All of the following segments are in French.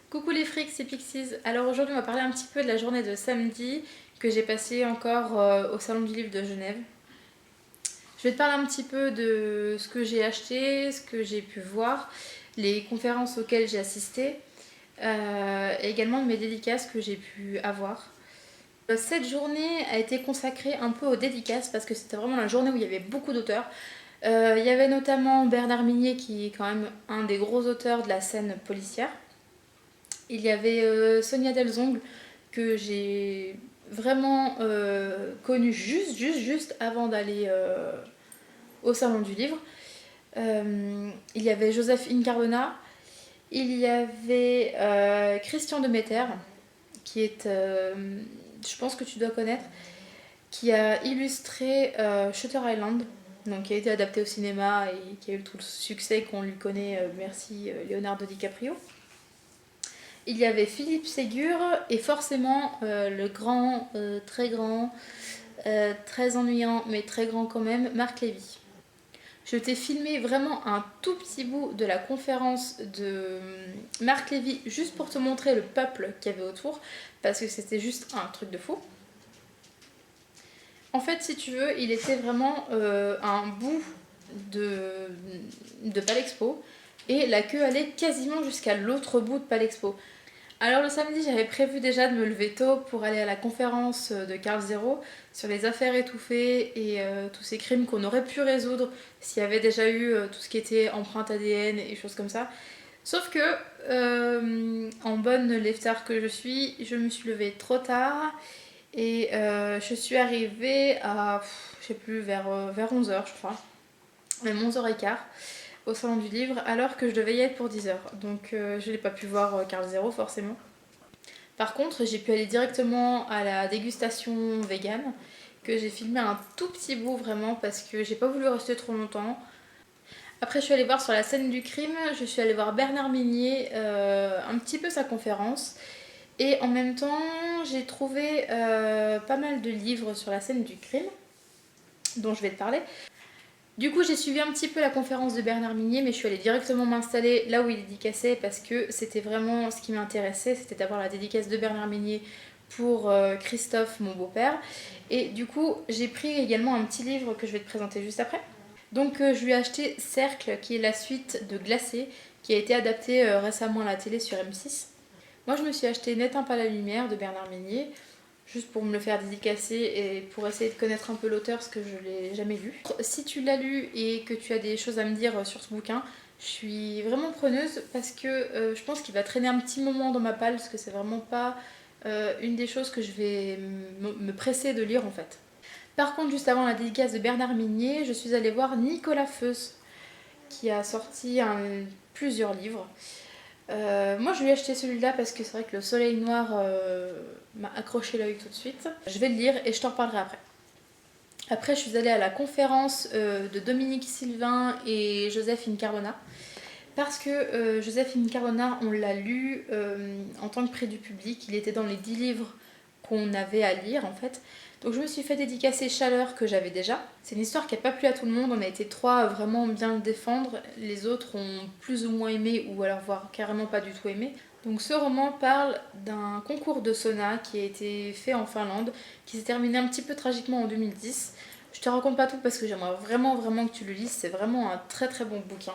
Coucou les frics, c'est Pixies. Alors aujourd'hui on va parler un petit peu de la journée de samedi que j'ai passée encore au Salon du Livre de Genève. Je vais te parler un petit peu de ce que j'ai acheté, ce que j'ai pu voir, les conférences auxquelles j'ai assisté, et également de mes dédicaces que j'ai pu avoir. Cette journée a été consacrée un peu aux dédicaces parce que c'était vraiment la journée où il y avait beaucoup d'auteurs. Il y avait notamment Bernard Minier qui est quand même un des gros auteurs de la scène policière. Il y avait Sonia Delzongle que j'ai vraiment connue juste avant d'aller au Salon du Livre. Il y avait Joseph Incardona. Il y avait Christian Demeter, qui est, je pense que tu dois connaître, qui a illustré Shutter Island, donc qui a été adapté au cinéma et qui a eu tout le succès qu'on lui connaît, merci Leonardo DiCaprio. Il y avait Philippe Ségur et forcément le grand, très ennuyant, mais très grand quand même, Marc Lévy. Je t'ai filmé vraiment un tout petit bout de la conférence de Marc Lévy juste pour te montrer le peuple qu'il y avait autour, parce que c'était juste un truc de fou. En fait, si tu veux, il était vraiment un bout de Palexpo et la queue allait quasiment jusqu'à l'autre bout de Palexpo. Alors le samedi, j'avais prévu déjà de me lever tôt pour aller à la conférence de Carl Zero sur les affaires étouffées et tous ces crimes qu'on aurait pu résoudre s'il y avait déjà eu tout ce qui était empreinte ADN et choses comme ça. Sauf que, en bonne lève-tard que je suis, je me suis levée trop tard et je suis arrivée à, je sais plus, vers 11h je crois, même 11h15 au Salon du Livre alors que je devais y être pour 10h. Donc je n'ai pas pu voir Carl Zero forcément. Par contre, j'ai pu aller directement à la dégustation vegan que j'ai filmé un tout petit bout vraiment parce que j'ai pas voulu rester trop longtemps. Après, je suis allée voir sur la scène du crime, je suis allée voir Bernard Minier, un petit peu sa conférence. Et en même temps, j'ai trouvé pas mal de livres sur la scène du crime, dont je vais te parler. Du coup, j'ai suivi un petit peu la conférence de Bernard Minier, mais je suis allée directement m'installer là où il dédicaçait parce que c'était vraiment ce qui m'intéressait, c'était d'avoir la dédicace de Bernard Minier pour Christophe, mon beau-père. Et du coup, j'ai pris également un petit livre que je vais te présenter juste après. Donc, je lui ai acheté Cercle, qui est la suite de Glacé, qui a été adapté récemment à la télé sur M6. Moi, je me suis acheté N'éteins pas la lumière de Bernard Minier, juste pour me le faire dédicacer et pour essayer de connaître un peu l'auteur parce que je l'ai jamais lu. Si tu l'as lu et que tu as des choses à me dire sur ce bouquin, je suis vraiment preneuse parce que je pense qu'il va traîner un petit moment dans ma palle parce que c'est vraiment pas une des choses que je vais me presser de lire en fait. Par contre, juste avant la dédicace de Bernard Minier, je suis allée voir Nicolas Feuss qui a sorti plusieurs livres. Moi je lui ai acheté celui-là parce que c'est vrai que le soleil noir m'a accroché l'œil tout de suite. Je vais le lire et je t'en reparlerai après. Après je suis allée à la conférence de Dominique Sylvain et Joseph Incardona parce que Joseph Incardona on l'a lu en tant que prix du public, il était dans les 10 livres qu'on avait à lire en fait. Donc je me suis fait dédicacer Chaleur que j'avais déjà. C'est une histoire qui n'a pas plu à tout le monde, on a été trois à vraiment bien le défendre. Les autres ont plus ou moins aimé ou alors voire carrément pas du tout aimé. Donc ce roman parle d'un concours de sauna qui a été fait en Finlande, qui s'est terminé un petit peu tragiquement en 2010. Je te raconte pas tout parce que j'aimerais vraiment que tu le lises, c'est vraiment un très bon bouquin.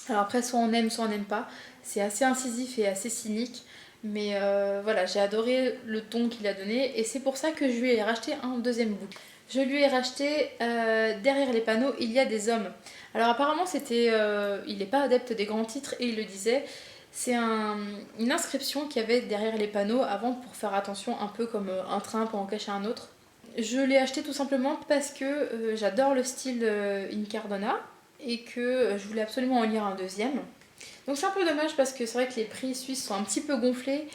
Alors après soit on aime, soit on n'aime pas, c'est assez incisif et assez cynique. Mais voilà, j'ai adoré le ton qu'il a donné et c'est pour ça que je lui ai racheté un deuxième book. Je lui ai racheté Derrière les panneaux, il y a des hommes. Alors apparemment il n'est pas adepte des grands titres et il le disait. C'est une inscription qu'il y avait derrière les panneaux avant pour faire attention, un peu comme un train pour en cacher un autre. Je l'ai acheté tout simplement parce que j'adore le style Incardona et que je voulais absolument en lire un deuxième. Donc c'est un peu dommage parce que c'est vrai que les prix suisses sont un petit peu gonflés.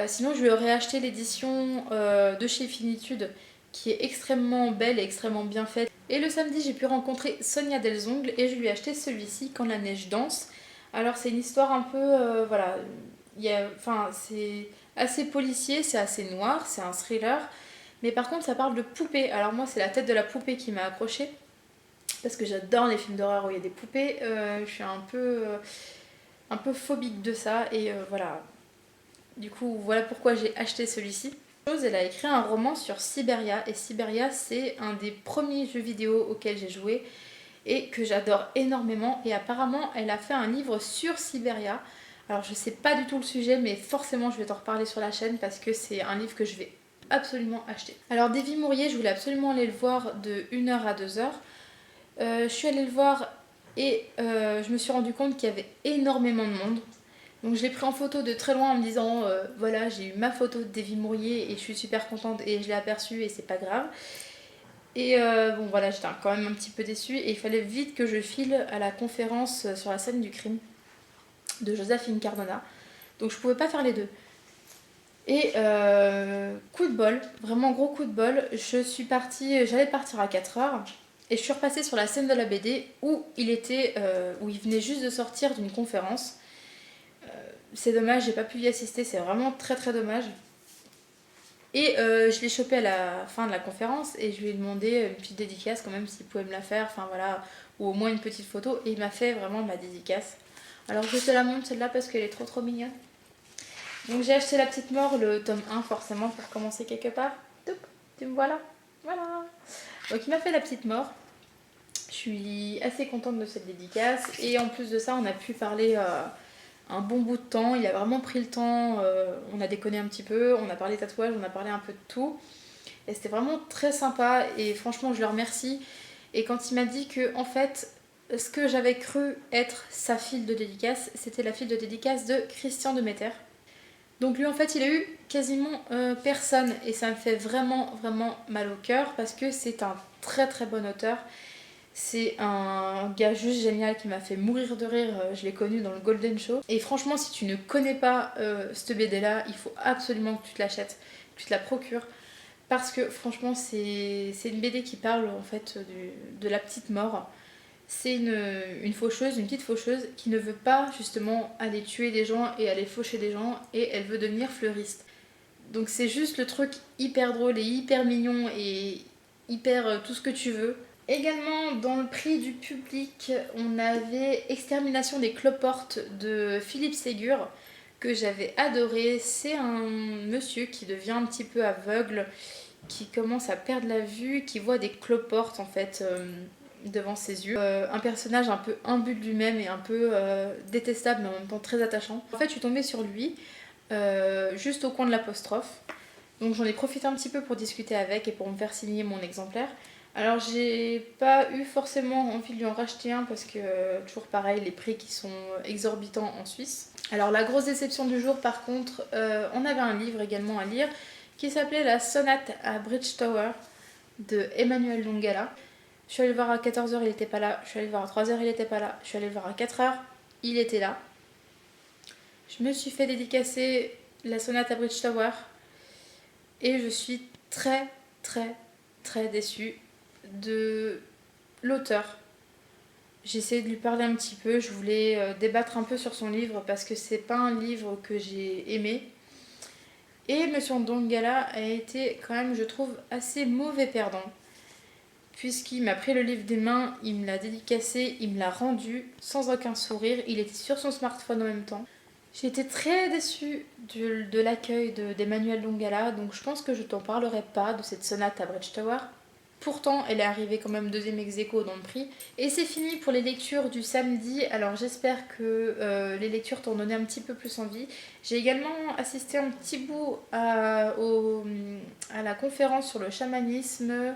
Sinon je lui aurais acheté l'édition de chez Finitude qui est extrêmement belle et extrêmement bien faite. Et le samedi j'ai pu rencontrer Sonia Delzongle et je lui ai acheté celui-ci Quand la neige danse. Alors c'est une histoire un peu voilà, c'est assez policier, c'est assez noir, c'est un thriller. Mais par contre ça parle de poupée. Alors moi c'est la tête de la poupée qui m'a accrochée. parce que j'adore les films d'horreur où il y a des poupées. Je suis un peu phobique de ça et voilà. Du coup, voilà pourquoi j'ai acheté celui-ci. Elle a écrit un roman sur Siberia et Siberia, c'est un des premiers jeux vidéo auxquels j'ai joué et que j'adore énormément. Et apparemment, elle a fait un livre sur Siberia. Alors, je sais pas du tout le sujet, mais forcément, je vais t'en reparler sur la chaîne parce que c'est un livre que je vais absolument acheter. Alors, Davy Mourier, je voulais absolument aller le voir de 1h à 2h. Je suis allée le voir et je me suis rendu compte qu'il y avait énormément de monde. Donc je l'ai pris en photo de très loin en me disant voilà, j'ai eu ma photo de Davy Mourier et je suis super contente et je l'ai aperçue et c'est pas grave. Et bon voilà, j'étais quand même un petit peu déçue et il fallait vite que je file à la conférence sur la scène du crime de Joséphine Cardona. Donc je pouvais pas faire les deux. Et coup de bol, vraiment gros coup de bol, j'allais partir à 4h et je suis repassée sur la scène de la BD où il venait juste de sortir d'une conférence. C'est dommage, j'ai pas pu y assister, c'est vraiment très très dommage. Et je l'ai chopé à la fin de la conférence et je lui ai demandé une petite dédicace quand même s'il pouvait me la faire, enfin voilà, ou au moins une petite photo. Et il m'a fait vraiment ma dédicace. Alors je te la montre celle-là parce qu'elle est trop trop mignonne. Donc j'ai acheté La Petite Mort, le tome 1 forcément pour commencer quelque part. Toup, tu me vois là. Voilà. Donc il m'a fait La Petite Mort. Je suis assez contente de cette dédicace. Et en plus de ça, on a pu parler un bon bout de temps. Il a vraiment pris le temps. On a déconné un petit peu. On a parlé tatouage, on a parlé un peu de tout. Et c'était vraiment très sympa. Et franchement, je le remercie. Et quand il m'a dit que, en fait, ce que j'avais cru être sa file de dédicace, c'était la file de dédicace de Christian Demeter. Donc lui en fait il a eu quasiment personne et ça me fait vraiment vraiment mal au cœur parce que c'est un très très bon auteur. C'est un gars juste génial qui m'a fait mourir de rire, je l'ai connu dans le Golden Show. Et franchement si tu ne connais pas cette BD là, il faut absolument que tu te l'achètes, que tu te la procures. Parce que franchement c'est une BD qui parle en fait de la petite mort. C'est une faucheuse, une petite faucheuse qui ne veut pas justement aller tuer des gens et aller faucher des gens et elle veut devenir fleuriste. Donc c'est juste le truc hyper drôle et hyper mignon et hyper tout ce que tu veux. Également dans le prix du public, on avait Extermination des cloportes de Philippe Ségur que j'avais adoré. C'est un monsieur qui devient un petit peu aveugle, qui commence à perdre la vue, qui voit des cloportes en fait devant ses yeux. Un personnage un peu imbu de lui-même et un peu détestable mais en même temps très attachant. En fait je suis tombée sur lui juste au coin de l'apostrophe. Donc j'en ai profité un petit peu pour discuter avec et pour me faire signer mon exemplaire. Alors j'ai pas eu forcément envie de lui en racheter un parce que toujours pareil, les prix qui sont exorbitants en Suisse. Alors la grosse déception du jour par contre, on avait un livre également à lire qui s'appelait La Sonate à Bridge Tower de Emmanuel Longala. Je suis allée le voir à 14h, il était pas là. Je suis allée le voir à 3h, il était pas là. Je suis allée le voir à 4h, il était là. Je me suis fait dédicacer La Sonate à Bridge Tower et je suis très très très déçue de l'auteur. J'ai essayé de lui parler un petit peu, je voulais débattre un peu sur son livre parce que c'est pas un livre que j'ai aimé. Et Monsieur Ndongala a été quand même, je trouve, assez mauvais perdant. Puisqu'il m'a pris le livre des mains, il me l'a dédicacé, il me l'a rendu sans aucun sourire. Il était sur son smartphone en même temps. J'ai été très déçue de l'accueil d'Emmanuel Longala, donc je pense que je t'en parlerai pas de cette sonate à Bridge Tower. Pourtant, elle est arrivée quand même deuxième ex-aequo dans le prix. Et c'est fini pour les lectures du samedi. Alors j'espère que les lectures t'ont donné un petit peu plus envie. J'ai également assisté un petit bout à la conférence sur le chamanisme,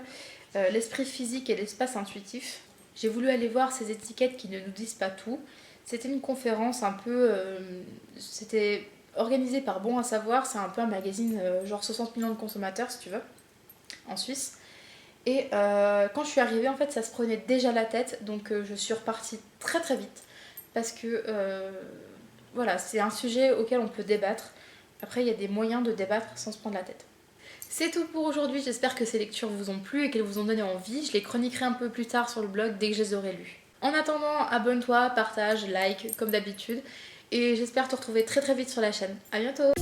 l'esprit physique et l'espace intuitif. J'ai voulu aller voir ces étiquettes qui ne nous disent pas tout. C'était une conférence un peu... c'était organisé par Bon à Savoir. C'est un peu un magazine genre 60 millions de consommateurs si tu veux, en Suisse. Et quand je suis arrivée, en fait, ça se prenait déjà la tête, donc je suis repartie très très vite parce que voilà, c'est un sujet auquel on peut débattre. Après, il y a des moyens de débattre sans se prendre la tête. C'est tout pour aujourd'hui, j'espère que ces lectures vous ont plu et qu'elles vous ont donné envie. Je les chroniquerai un peu plus tard sur le blog dès que je les aurai lues. En attendant, abonne-toi, partage, like, comme d'habitude. Et j'espère te retrouver très très vite sur la chaîne. A bientôt!